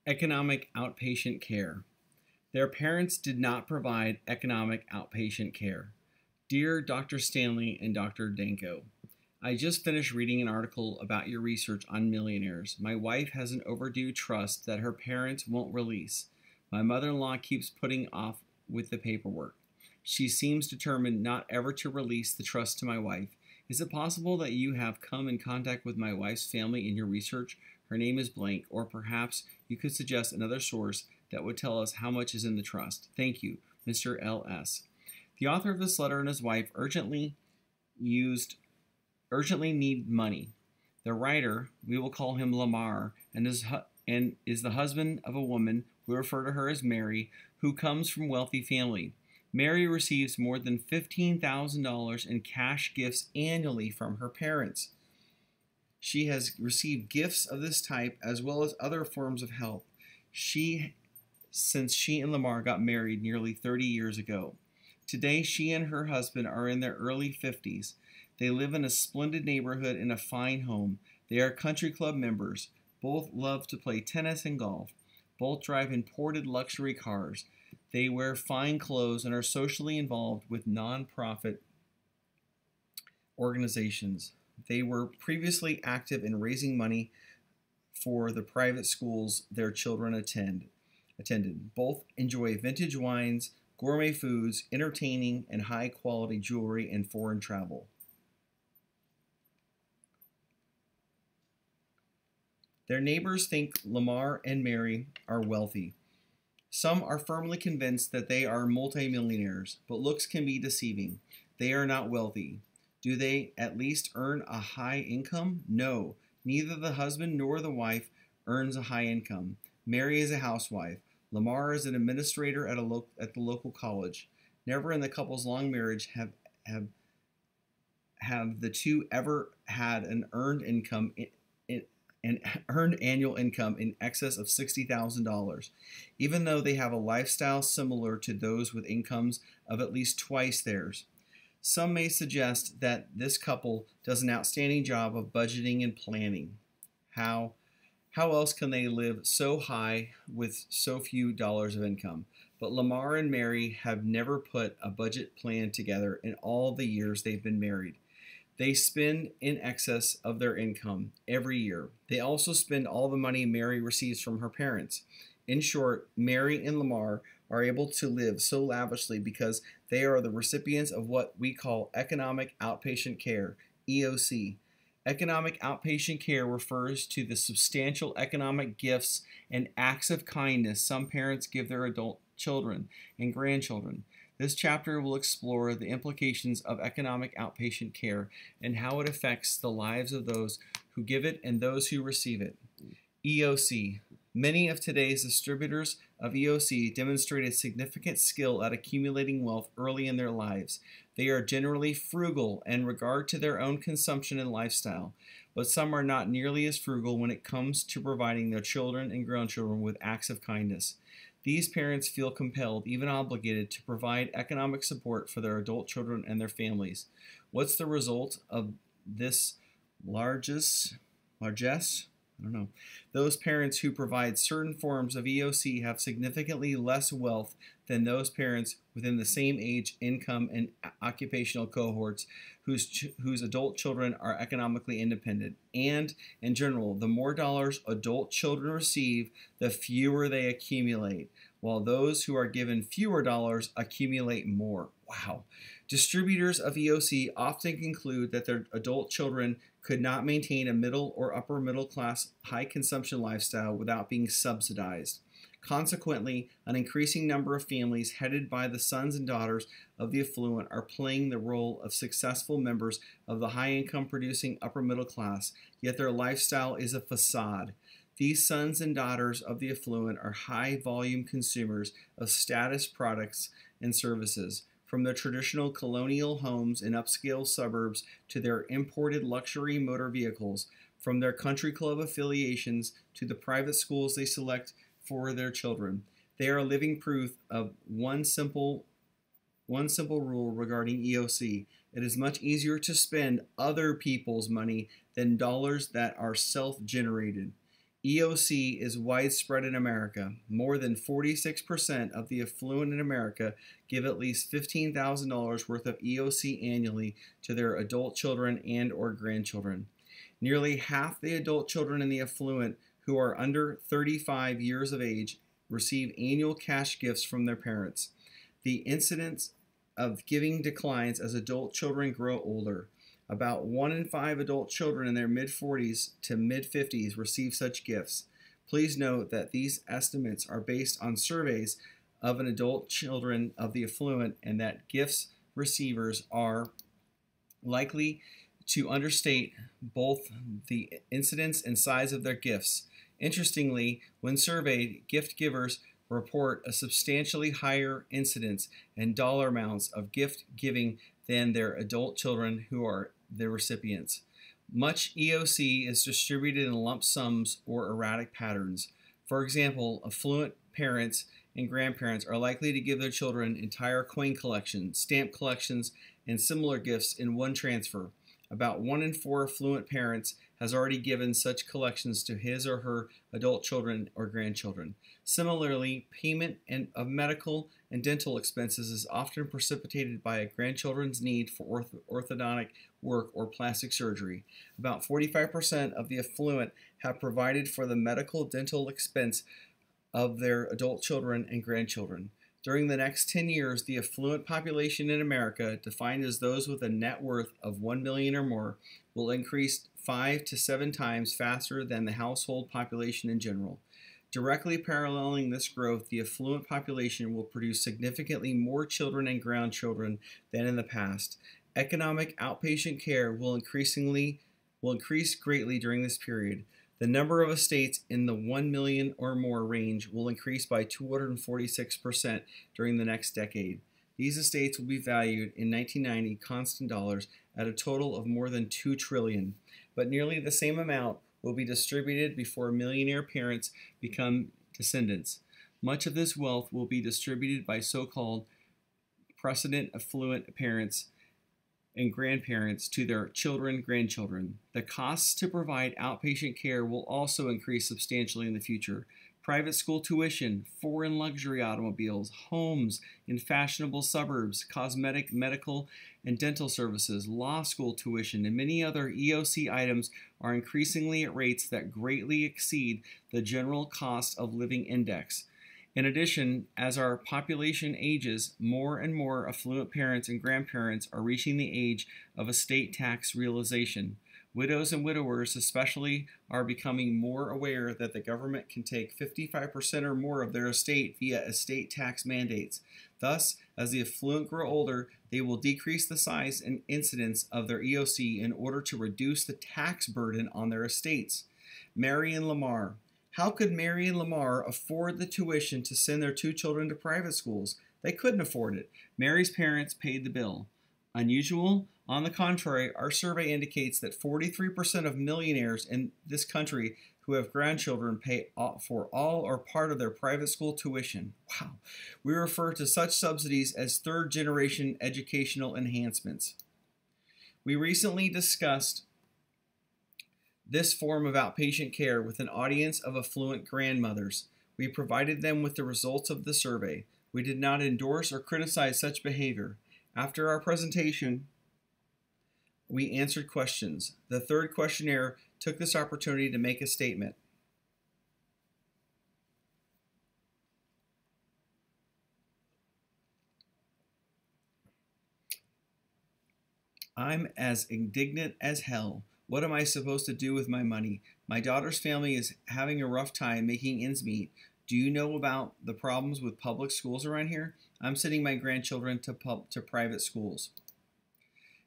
Economic outpatient care. Their parents did not provide economic outpatient care. Dear Dr. Stanley and Dr. Danko, I just finished reading an article about your research on millionaires. My wife has an overdue trust that her parents won't release. My mother-in-law keeps putting off with the paperwork. She seems determined not ever to release the trust to my wife. Is it possible that you have come in contact with my wife's family in your research? Her name is blank, or perhaps you could suggest another source that would tell us how much is in the trust. Thank you, Mr. L.S. The author of this letter and his wife urgently need money. The writer, we will call him Lamar, and is the husband of a woman, we refer to her as Mary, who comes from wealthy family. Mary receives more than $15,000 in cash gifts annually from her parents. She has received gifts of this type as well as other forms of help since she and Lamar got married nearly 30 years ago. Today, she and her husband are in their early 50s. They live in a splendid neighborhood in a fine home. They are country club members. Both love to play tennis and golf. Both drive imported luxury cars. They wear fine clothes and are socially involved with non-profit organizations. They were previously active in raising money for the private schools their children attended. Both enjoy vintage wines, gourmet foods, entertaining, and high-quality jewelry and foreign travel. Their neighbors think Lamar and Mary are wealthy. Some are firmly convinced that they are multimillionaires, but looks can be deceiving. They are not wealthy. Do they at least earn a high income? No. Neither the husband nor the wife earns a high income. Mary is a housewife. Lamar is an administrator at the local college. Never in the couple's long marriage have the two ever had an earned annual income in excess of $60,000, even though they have a lifestyle similar to those with incomes of at least twice theirs. Some may suggest that this couple does an outstanding job of budgeting and planning. How else can they live so high with so few dollars of income? But Lamar and Mary have never put a budget plan together in all the years they've been married. They spend in excess of their income every year. They also spend all the money Mary receives from her parents. In short, Mary and Lamar are able to live so lavishly because they are the recipients of what we call economic outpatient care, EOC. Economic outpatient care refers to the substantial economic gifts and acts of kindness some parents give their adult children and grandchildren. This chapter will explore the implications of economic outpatient care and how it affects the lives of those who give it and those who receive it. EOC. Many of today's distributors of EOC demonstrated significant skill at accumulating wealth early in their lives. They are generally frugal in regard to their own consumption and lifestyle, but some are not nearly as frugal when it comes to providing their children and grandchildren with acts of kindness. These parents feel compelled, even obligated, to provide economic support for their adult children and their families. What's the result of this largesse? I don't know. Those parents who provide certain forms of EOC have significantly less wealth than those parents within the same age, income, and occupational cohorts whose adult children are economically independent. And, in general, the more dollars adult children receive, the fewer they accumulate, while those who are given fewer dollars accumulate more. Wow. Distributors of EOC often conclude that their adult children could not maintain a middle or upper middle class high consumption lifestyle without being subsidized. Consequently, an increasing number of families headed by the sons and daughters of the affluent are playing the role of successful members of the high income producing upper middle class, yet their lifestyle is a facade. These sons and daughters of the affluent are high volume consumers of status products and services, from their traditional colonial homes in upscale suburbs to their imported luxury motor vehicles, from their country club affiliations to the private schools they select for their children. They are living proof of one simple rule regarding EOC. It is much easier to spend other people's money than dollars that are self-generated. EOC is widespread in America. More than 46% of the affluent in America give at least $15,000 worth of EOC annually to their adult children and or grandchildren. Nearly half the adult children in the affluent who are under 35 years of age receive annual cash gifts from their parents. The incidence of giving declines as adult children grow older. About 1 in 5 adult children in their mid-40s to mid-50s receive such gifts. Please note that these estimates are based on surveys of an adult children of the affluent and that gifts receivers are likely to understate both the incidence and size of their gifts. Interestingly, when surveyed, gift givers report a substantially higher incidence and dollar amounts of gift giving than their adult children who are the recipients. Much EOC is distributed in lump sums or erratic patterns. For example, affluent parents and grandparents are likely to give their children entire coin collections, stamp collections, and similar gifts in one transfer. About 1 in 4 affluent parents has already given such collections to his or her adult children or grandchildren. Similarly, payment of medical and dental expenses is often precipitated by a grandchildren's need for orthodontic work or plastic surgery. About 45% of the affluent have provided for the medical dental expense of their adult children and grandchildren. During the next 10 years, the affluent population in America, defined as those with a net worth of $1 million or more, will increase 5 to 7 times faster than the household population in general. Directly paralleling this growth, the affluent population will produce significantly more children and grandchildren than in the past. Economic outpatient care will increase greatly during this period. The number of estates in the 1 million or more range will increase by 246% during the next decade. These estates will be valued in 1990 constant dollars at a total of more than $2 trillion, but nearly the same amount will be distributed before millionaire parents become descendants. Much of this wealth will be distributed by so-called precedent affluent parents and grandparents to their children, grandchildren. The costs to provide outpatient care will also increase substantially in the future. Private school tuition, foreign luxury automobiles, homes in fashionable suburbs, cosmetic, medical, and dental services, law school tuition, and many other EOC items are increasingly at rates that greatly exceed the general cost of living index. In addition, as our population ages, more and more affluent parents and grandparents are reaching the age of estate tax realization. Widows and widowers especially are becoming more aware that the government can take 55% or more of their estate via estate tax mandates. Thus, as the affluent grow older, they will decrease the size and incidence of their EOC in order to reduce the tax burden on their estates. Mary and Lamar. How could Mary and Lamar afford the tuition to send their 2 children to private schools? They couldn't afford it. Mary's parents paid the bill. Unusual? On the contrary, our survey indicates that 43% of millionaires in this country who have grandchildren pay for all or part of their private school tuition. Wow. We refer to such subsidies as third-generation educational enhancements. We recently discussed this form of outpatient care with an audience of affluent grandmothers. We provided them with the results of the survey. We did not endorse or criticize such behavior. After our presentation, we answered questions. The third questionnaire took this opportunity to make a statement. I'm as indignant as hell. What am I supposed to do with my money? My daughter's family is having a rough time making ends meet. Do you know about the problems with public schools around here? I'm sending my grandchildren to private schools.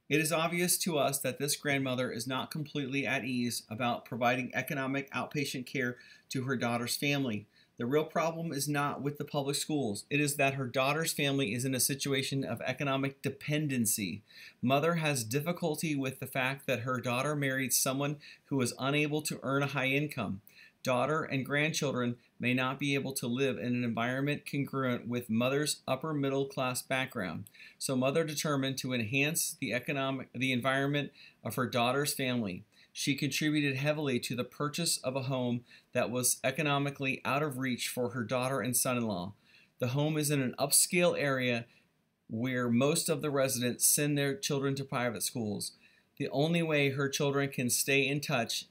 It is obvious to us that this grandmother is not completely at ease about providing economic outpatient care to her daughter's family. The real problem is not with the public schools. It is that her daughter's family is in a situation of economic dependency. Mother has difficulty with the fact that her daughter married someone who is unable to earn a high income. Daughter and grandchildren may not be able to live in an environment congruent with mother's upper middle class background. So mother determined to enhance the environment of her daughter's family. She contributed heavily to the purchase of a home that was economically out of reach for her daughter and son-in-law. The home is in an upscale area where most of the residents send their children to private schools. The only way her children can stay in touch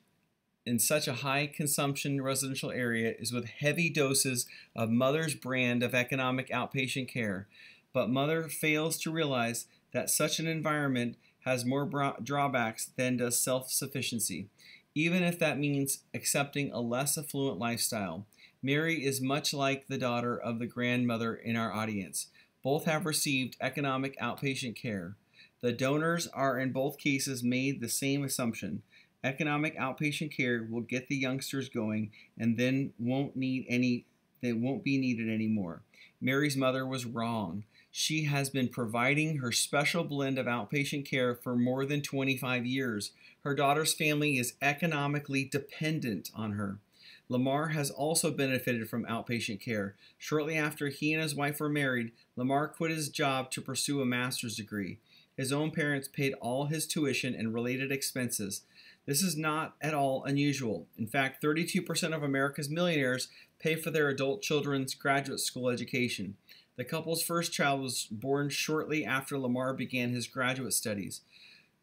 in such a high consumption residential area is with heavy doses of Mother's brand of economic outpatient care. But Mother fails to realize that such an environment has more drawbacks than does self-sufficiency, even if that means accepting a less affluent lifestyle. Mary is much like the daughter of the grandmother in our audience. Both have received economic outpatient care. The donors are in both cases made the same assumption. Economic outpatient care will get the youngsters going and then they won't be needed anymore. Mary's mother was wrong. She has been providing her special blend of outpatient care for more than 25 years. Her daughter's family is economically dependent on her. Lamar has also benefited from outpatient care. Shortly after he and his wife were married, Lamar quit his job to pursue a master's degree. His own parents paid all his tuition and related expenses. This is not at all unusual. In fact, 32% of America's millionaires pay for their adult children's graduate school education. The couple's first child was born shortly after Lamar began his graduate studies.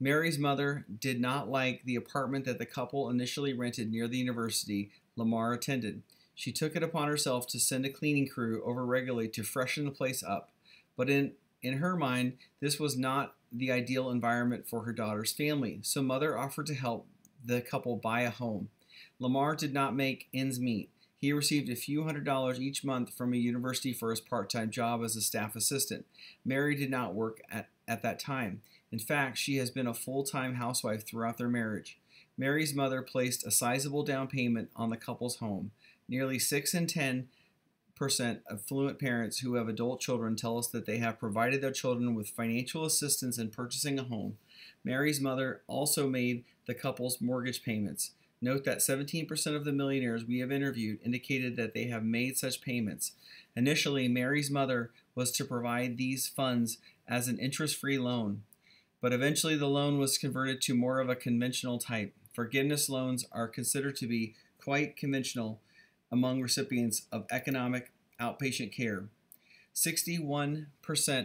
Mary's mother did not like the apartment that the couple initially rented near the university Lamar attended. She took it upon herself to send a cleaning crew over regularly to freshen the place up. But in her mind, this was not the ideal environment for her daughter's family, so Mother offered to help the couple buy a home. Lamar did not make ends meet. He received a few $100s each month from a university for his part-time job as a staff assistant. Mary did not work at that time. In fact, she has been a full-time housewife throughout their marriage. Mary's mother placed a sizable down payment on the couple's home. Nearly 6 in 10% of affluent parents who have adult children tell us that they have provided their children with financial assistance in purchasing a home. Mary's mother also made the couple's mortgage payments. Note that 17% of the millionaires we have interviewed indicated that they have made such payments. Initially, Mary's mother was to provide these funds as an interest-free loan, but eventually the loan was converted to more of a conventional type. Forgiveness loans are considered to be quite conventional among recipients of economic outpatient care. 61%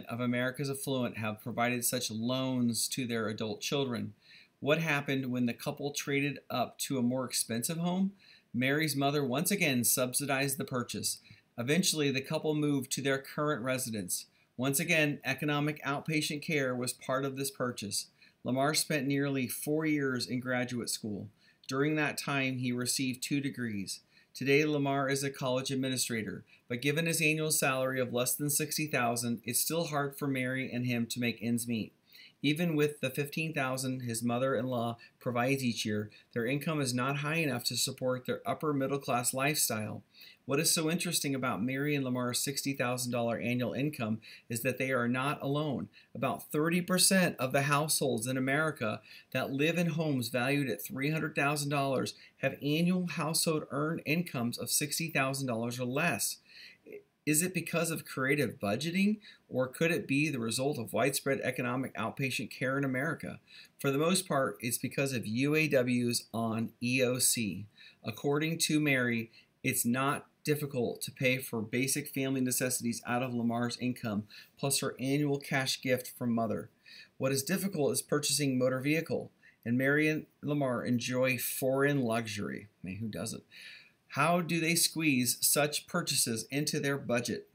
of America's affluent have provided such loans to their adult children. What happened when the couple traded up to a more expensive home? Mary's mother once again subsidized the purchase. Eventually, the couple moved to their current residence. Once again, economic outpatient care was part of this purchase. Lamar spent nearly 4 years in graduate school. During that time, he received 2 degrees. Today, Lamar is a college administrator, but given his annual salary of less than $60,000, it's still hard for Mary and him to make ends meet. Even with the $15,000 his mother-in-law provides each year, their income is not high enough to support their upper middle-class lifestyle. What is so interesting about Mary and Lamar's $60,000 annual income is that they are not alone. About 30% of the households in America that live in homes valued at $300,000 have annual household earned incomes of $60,000 or less. Is it because of creative budgeting, or could it be the result of widespread economic outpatient care in America? For the most part, it's because of UAWs on EOC. According to Mary, it's not difficult to pay for basic family necessities out of Lamar's income, plus her annual cash gift from Mother. What is difficult is purchasing motor vehicle, and Mary and Lamar enjoy foreign luxury. I mean, who doesn't? How do they squeeze such purchases into their budget?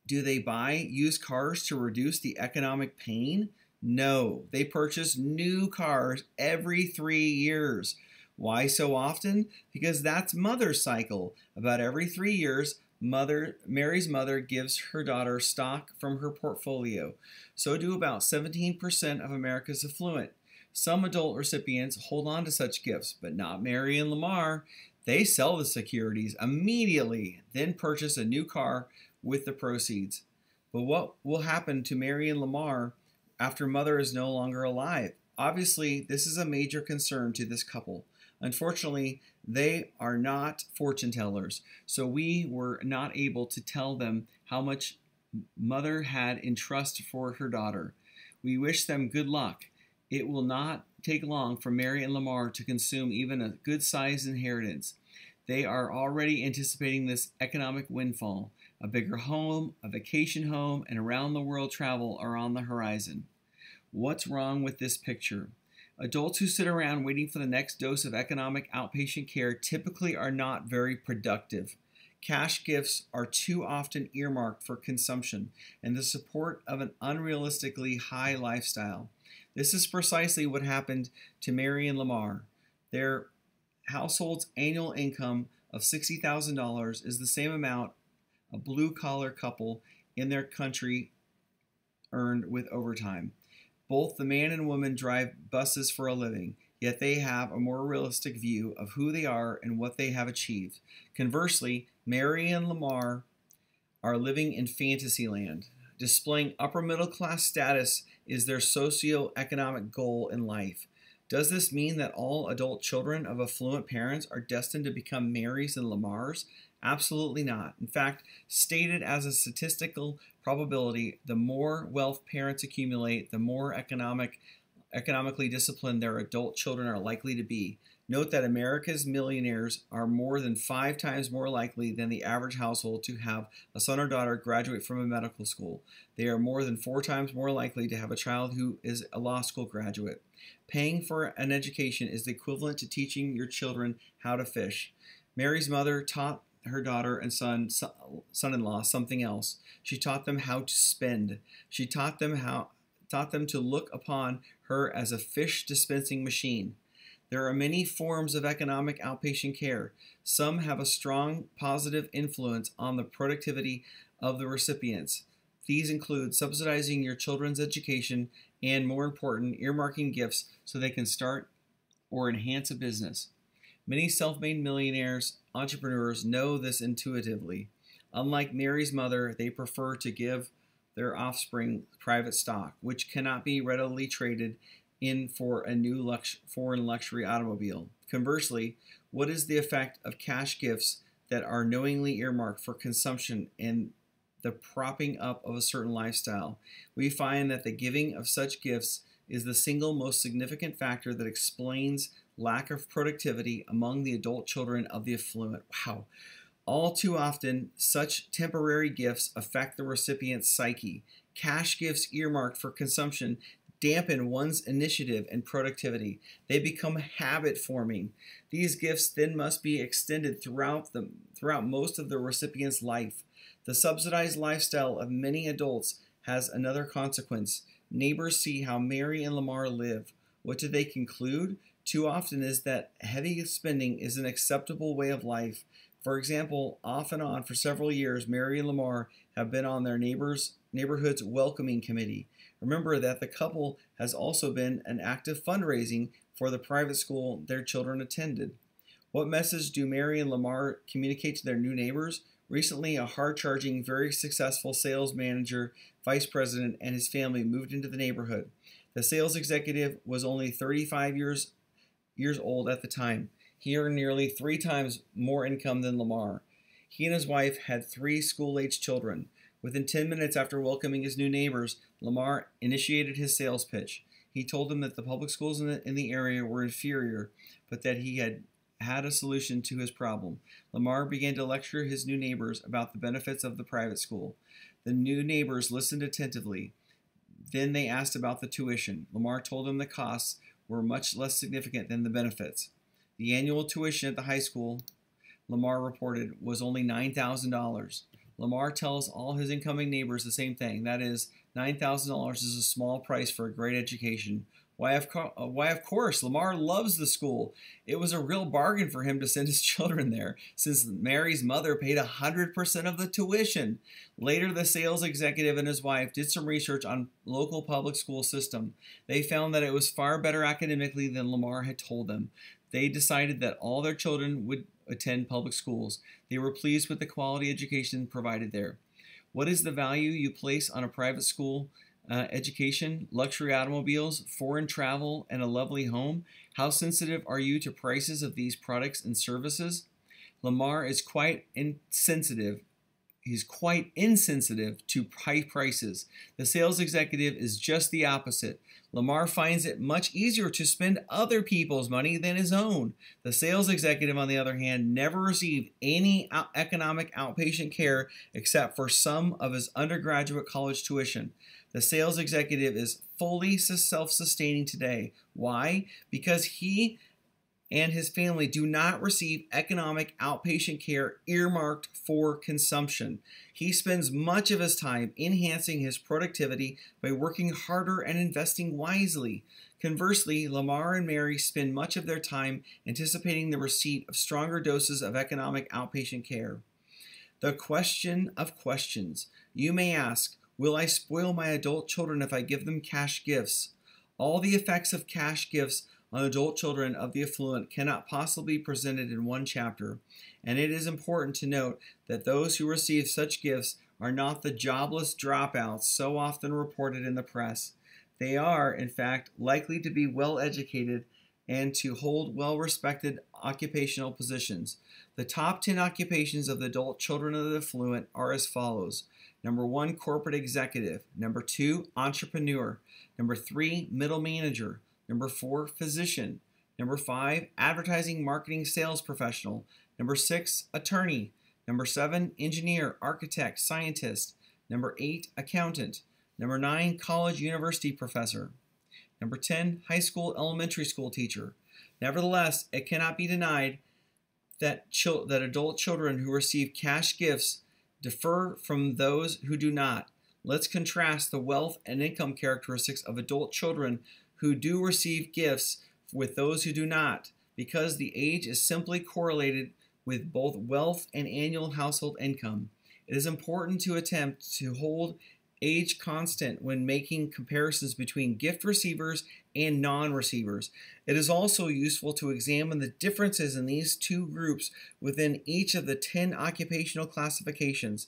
Do they buy used cars to reduce the economic pain? No, they purchase new cars every 3 years. Why so often? Because that's Mother's cycle. About every 3 years, Mary's mother gives her daughter stock from her portfolio. So do about 17% of America's affluent. Some adult recipients hold on to such gifts, but not Mary and Lamar. They sell the securities immediately, then purchase a new car with the proceeds. But what will happen to Mary and Lamar after Mother is no longer alive? Obviously, this is a major concern to this couple. Unfortunately, they are not fortune tellers, so we were not able to tell them how much Mother had in trust for her daughter. We wish them good luck. It will not take long for Mary and Lamar to consume even a good-sized inheritance. They are already anticipating this economic windfall. A bigger home, a vacation home, and around-the-world travel are on the horizon. What's wrong with this picture? Adults who sit around waiting for the next dose of economic outpatient care typically are not very productive. Cash gifts are too often earmarked for consumption and the support of an unrealistically high lifestyle. This is precisely what happened to Mary and Lamar. Their household's annual income of $60,000 is the same amount a blue-collar couple in their country earned with overtime. Both the man and woman drive buses for a living, yet they have a more realistic view of who they are and what they have achieved. Conversely, Mary and Lamar are living in fantasy land. Displaying upper middle class status is their socio-economic goal in life. Does this mean that all adult children of affluent parents are destined to become Marys and Lamars? Absolutely not. In fact, stated as a statistical probability, the more wealth parents accumulate, the more economically disciplined their adult children are likely to be. Note that America's millionaires are more than 5 times more likely than the average household to have a son or daughter graduate from a medical school. They are more than 4 times more likely to have a child who is a law school graduate. Paying for an education is the equivalent to teaching your children how to fish. Mary's mother taught her daughter and son-in-law something else. She taught them how to spend. She taught them to look upon her as a fish dispensing machine. There are many forms of economic outpatient care. Some have a strong positive influence on the productivity of the recipients. These include subsidizing your children's education and, more important, earmarking gifts so they can start or enhance a business. Many self-made millionaires, entrepreneurs know this intuitively. Unlike Mary's mother, they prefer to give their offspring private stock, which cannot be readily traded in for a new foreign luxury automobile. Conversely, what is the effect of cash gifts that are knowingly earmarked for consumption and the propping up of a certain lifestyle? We find that the giving of such gifts is the single most significant factor that explains lack of productivity among the adult children of the affluent. Wow. All too often, such temporary gifts affect the recipient's psyche. Cash gifts earmarked for consumption dampen one's initiative and productivity. They become habit-forming. These gifts then must be extended throughout most of the recipient's life. The subsidized lifestyle of many adults has another consequence. Neighbors see how Mary and Lamar live. What do they conclude? Too often is that heavy spending is an acceptable way of life. For example, off and on for several years, Mary and Lamar have been on their neighborhood's welcoming committee. Remember that the couple has also been an active fundraising for the private school their children attended. What message do Mary and Lamar communicate to their new neighbors? Recently, a hard-charging, very successful sales manager, vice president, and his family moved into the neighborhood. The sales executive was only 35 years old at the time. He earned nearly 3 times more income than Lamar. He and his wife had 3 school-aged children. Within 10 minutes after welcoming his new neighbors, Lamar initiated his sales pitch. He told them that the public schools in the area were inferior, but that he had a solution to his problem. Lamar began to lecture his new neighbors about the benefits of the private school. The new neighbors listened attentively. Then they asked about the tuition. Lamar told them the costs were much less significant than the benefits. The annual tuition at the high school, Lamar reported, was only $9,000. Lamar tells all his incoming neighbors the same thing. That is, $9,000 is a small price for a great education. Why, of course, Lamar loves the school. It was a real bargain for him to send his children there, since Mary's mother paid 100% of the tuition. Later, the sales executive and his wife did some research on local public school system. They found that it was far better academically than Lamar had told them. They decided that all their children would attend public schools. They were pleased with the quality education provided there. What is the value you place on a private school education, luxury automobiles, foreign travel, and a lovely home? How sensitive are you to prices of these products and services? Lamar is quite insensitive. he's quite insensitive to high prices. The sales executive is just the opposite. Lamar finds it much easier to spend other people's money than his own. The sales executive, on the other hand, never received any economic outpatient care except for some of his undergraduate college tuition. The sales executive is fully self-sustaining today. Why? Because he and his family do not receive economic outpatient care earmarked for consumption. He spends much of his time enhancing his productivity by working harder and investing wisely. Conversely, Lamar and Mary spend much of their time anticipating the receipt of stronger doses of economic outpatient care. The question of questions. You may ask, will I spoil my adult children if I give them cash gifts? All the effects of cash gifts on adult children of the affluent cannot possibly be presented in one chapter, and it is important to note that those who receive such gifts are not the jobless dropouts so often reported in the press. They are, in fact, likely to be well educated and to hold well-respected occupational positions. The top 10 occupations of the adult children of the affluent are as follows. Number 1, corporate executive. Number 2, entrepreneur. Number 3, middle manager. Number 4, physician. Number 5, advertising, marketing, sales professional. Number 6, attorney. Number 7, engineer, architect, scientist. Number 8, accountant. Number 9, college, university professor. Number 10, high school, elementary school teacher. Nevertheless, it cannot be denied that adult children who receive cash gifts differ from those who do not. Let's contrast the wealth and income characteristics of adult children who do receive gifts with those who do not, because the age is simply correlated with both wealth and annual household income. It is important to attempt to hold age constant when making comparisons between gift receivers and non-receivers. It is also useful to examine the differences in these two groups within each of the 10 occupational classifications.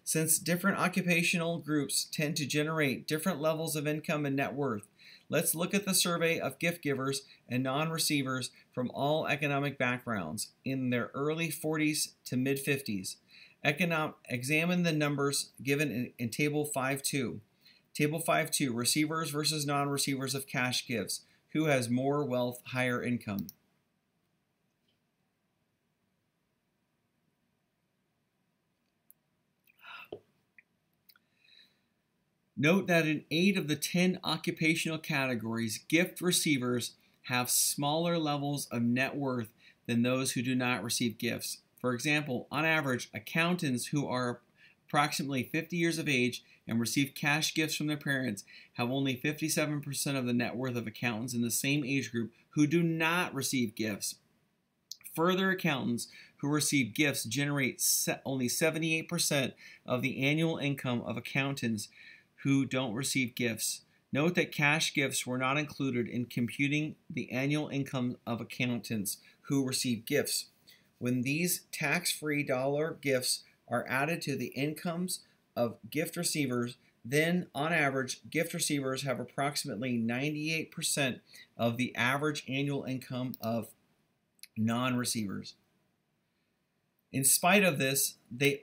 Since different occupational groups tend to generate different levels of income and net worth, let's look at the survey of gift givers and non-receivers from all economic backgrounds in their early 40s to mid-50s. Examine the numbers given in Table 5.2. Table 5.2, receivers versus non-receivers of cash gifts. Who has more wealth, higher income? Note that in 8 of the 10 occupational categories, gift receivers have smaller levels of net worth than those who do not receive gifts. For example, on average, accountants who are approximately 50 years of age and receive cash gifts from their parents have only 57% of the net worth of accountants in the same age group who do not receive gifts. Further, accountants who receive gifts generate only 78% of the annual income of accountants who don't receive gifts. Note that cash gifts were not included in computing the annual income of accountants who receive gifts. When these tax-free dollar gifts are added to the incomes of gift receivers, then on average, gift receivers have approximately 98% of the average annual income of non-receivers. In spite of this, they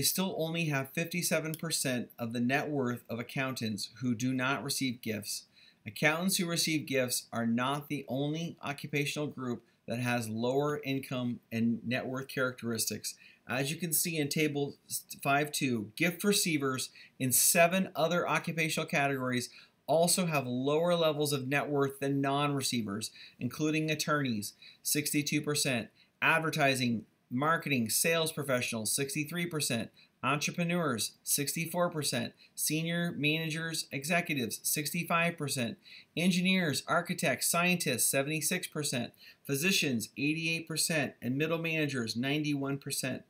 still only have 57% of the net worth of accountants who do not receive gifts. Accountants who receive gifts are not the only occupational group that has lower income and net worth characteristics. As you can see in Table 5.2, gift receivers in 7 other occupational categories also have lower levels of net worth than non-receivers, including attorneys, 62%, advertising, marketing, sales professionals, 63%, entrepreneurs, 64%, senior managers, executives, 65%, engineers, architects, scientists, 76%, physicians, 88%, and middle managers, 91%.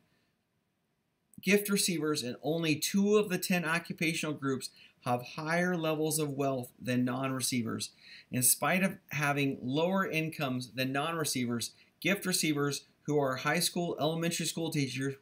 Gift receivers in only 2 of the 10 occupational groups have higher levels of wealth than non-receivers. In spite of having lower incomes than non-receivers, gift receivers who are high school, elementary school teachers,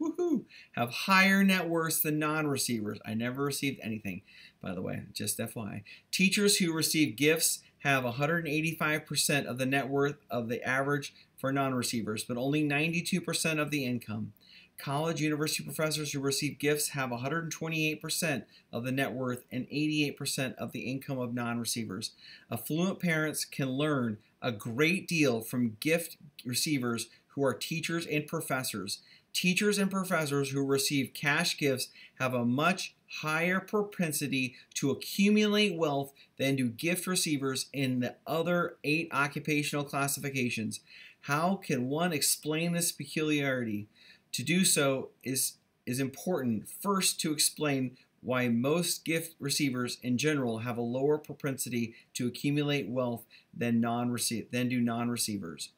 have higher net worths than non-receivers. I never received anything, by the way, just FYI. Teachers who receive gifts have 185% of the net worth of the average for non-receivers, but only 92% of the income. College university professors who receive gifts have 128% of the net worth and 88% of the income of non-receivers. Affluent parents can learn a great deal from gift receivers who are teachers and professors. Teachers and professors who receive cash gifts have a much higher propensity to accumulate wealth than do gift receivers in the other 8 occupational classifications. How can one explain this peculiarity? To do so is important first to explain why most gift receivers in general have a lower propensity to accumulate wealth than do non-receivers.